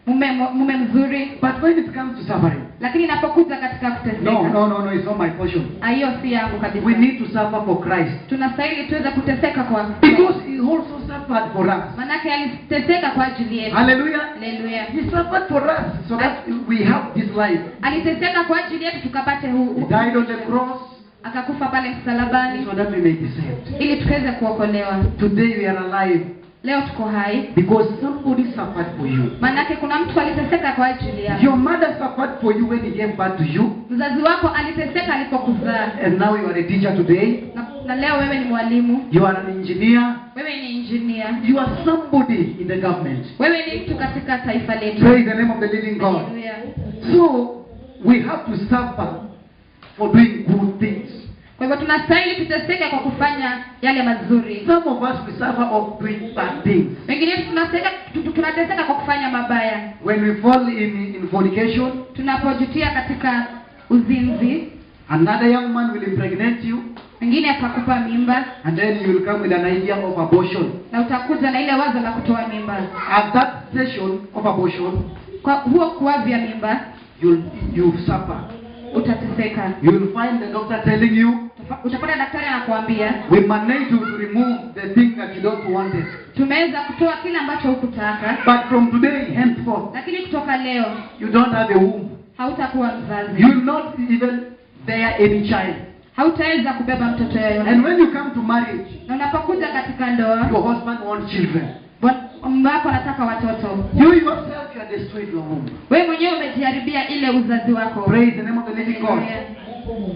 mume mzuri. But when it comes to suffering, Lakini inapokuja katika kuteseka, no, it's not my portion. hiyo si yangu kabisa. We need to suffer for Christ, Tunastahili tuweze kuteseka kwa because He also suffered for us. manake aliteseka kwa ajili yetu. Hallelujah. Haleluya. He suffered for us so that we have this life. Aliteseka kwa ajili yetu tukapate He huu. died on the cross Akakufa pale msalabani so that we may be saved. ili tukaweze kuokolewa. Today we are alive Leo tuko hai because somebody suffered for you. manake kuna mtu aliteseka kwa ajili yako. Your mother suffered for you when he gave birth to you, Mzazi wako aliteseka alipokuzaa, and now you are a teacher today. na leo wewe ni mwalimu, You are an engineer. wewe ni engineer, You are somebody in the government. wewe ni mtu katika taifa letu. Praise the name of the living God. Haleluya. So we have to suffer for doing good things. Kwa hivyo tunastahili tuteseke kwa kufanya yale mazuri. Some of us we suffer of doing bad things. Wengine tunateseka kwa kufanya mabaya. When we fall in fornication, Tunapojutia katika uzinzi, another young man will impregnate you, wengine atakupa mimba and then you will come with an idea of abortion. na utakuja na ile wazo la kutoa mimba. At that session of abortion, Kwa huo kuavya mimba you suffer. utateseka. You will find the doctor telling you, Utapata daktari anakuambia we manage to remove the thing that you don't want it. tumeweza kutoa kile ambacho hukutaka, But from today henceforth, lakini kutoka leo you don't have a womb. hautakuwa mzazi. You will not even bear any child. Hautaweza kubeba mtoto yoyote. And when you come to marriage, Na unapokuja katika ndoa, your husband wants children. mume wako anataka watoto. You yourself, you are destroyed your womb. Wewe mwenyewe umejiharibia ile uzazi wako. Praise the name of the living God.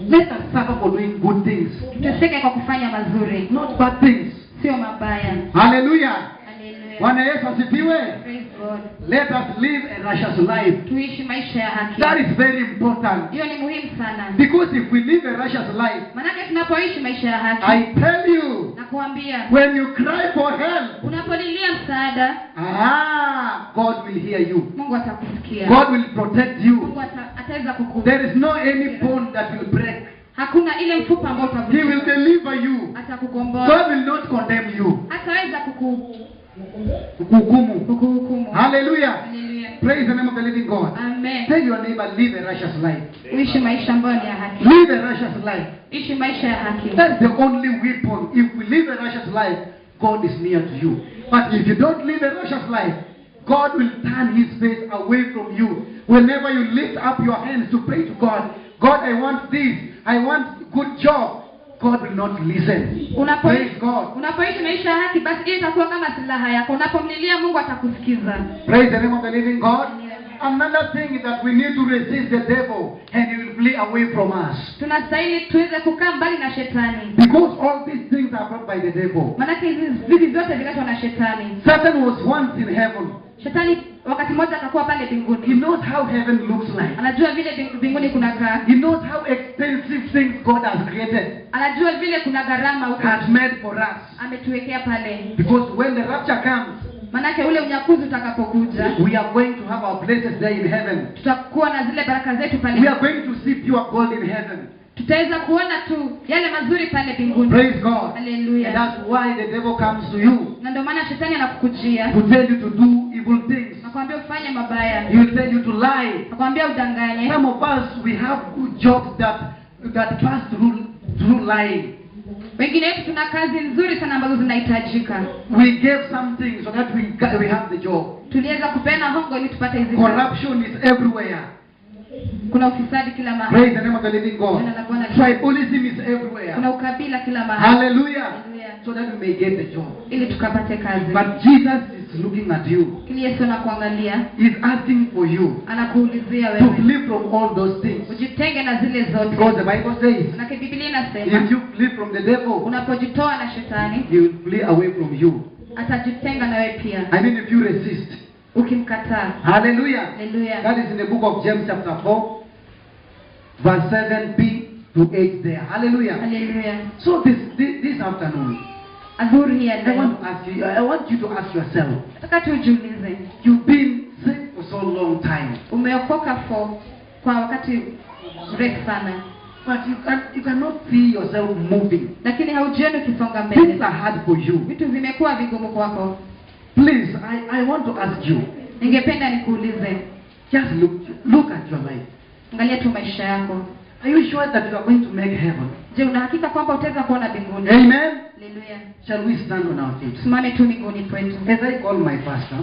Let us suffer for doing good things, Tuteseke kwa kufanya mazuri, not bad things. sio mabaya. Hallelujah. Haleluya. Bwana Yesu asifiwe. Praise God. Let us live a righteous life. Tuishi maisha ya haki. That is very important. Hiyo ni muhimu sana. Because if we live a righteous life, Manake tunapoishi maisha ya haki, I tell you, nakuambia, when you cry for help, unapolilia msaada, God will hear you. Mungu atakusikia. God will protect you. Mungu ataweza kukulinda. There is no any bone that will break. Hakuna ile mfupa ambao He will utavunjika. deliver you. Atakukomboa. God will not condemn you. Hataweza Kukuhukumu. kukuhukumu. Hallelujah. Haleluya. Praise the name of the living God. Amen. Tell your neighbor, live a righteous life. Uishi maisha ambayo ni ya haki. Live a righteous life. Ishi maisha ya haki. That's the only weapon. If we live a righteous life, God is near to you. But if you don't live a righteous life, God will turn His face away from you. Whenever you lift up your hands to pray to God, God, I want this. I want good job. God will not listen. Praise God. Unapoishi maisha ya haki, basi hiyo itakuwa kama silaha yako. Unapomlilia Mungu atakusikiza. Praise the name of the living God. Another thing that we need to resist the devil and he will flee away from us. Tunastahili tuweze kukaa mbali na shetani. Because all these things are brought by the devil. Manake hizi vitu vyote viletwa na shetani. Satan was once in heaven. Shetani wakati mmoja akakuwa pale mbinguni. He knows how heaven looks like. Anajua vile mbinguni kunakaa. He knows how expensive things God has created. Anajua vile kuna gharama huko. Has made for us. Ametuwekea pale. Because when the rapture comes, manake ule unyakuzi utakapokuja, we are going to have our places there in heaven. Tutakuwa na zile baraka zetu pale. We are going to see pure gold in heaven. Tutaweza kuona tu yale mazuri pale mbinguni. Praise God. Hallelujah. And that's why the devil comes to you. Na ndio maana shetani anakukujia. To tell you to do evil things. Nakwambia ufanye mabaya. He will tell you to lie. Nakwambia udanganye. Some of us, we have good jobs that pass through lying. Wengine wetu tuna kazi nzuri sana ambazo zinahitajika. We gave something so that we have the job. Tuliweza kupeana hongo ili tupate hizi. Corruption is everywhere. Kuna ufisadi kila mahali. Praise the name of the living God. Tribalism is everywhere. Kuna ukabila kila mahali. Hallelujah. So that we may get the job. Ili tukapate kazi. But Jesus is looking at you. Ili Yesu anakuangalia. He's asking for you. Anakuulizia wewe. To flee from all those things. Ujitenge na zile zote. Because the Bible says. Na Biblia inasema. If you flee from the devil. Unapojitoa na shetani. He will flee away from you. Atajitenga na wewe pia. I mean if you resist. Ukimkataa. Hallelujah. Hallelujah. That is in the book of James chapter 4. Verse 7b to 8 there. Hallelujah. Hallelujah. So this afternoon, I want you to ask yourself. Nataka tujiulize. You've been saved for so long time. Umeokoka kwa wakati mrefu sana. But you cannot see yourself moving. Lakini haujioni ukisonga mbele. Things are hard for you. Vitu vimekuwa vigumu kwako. Please, I want to ask you. Ningependa nikuulize. Just look at your life. Angalia tu maisha yako. Are you sure that you are going to make heaven? Je, una hakika kwamba utaweza kuona mbinguni? Amen. Hallelujah. Shall we stand on our feet? Simame tu miguuni kwetu. As I call my pastor.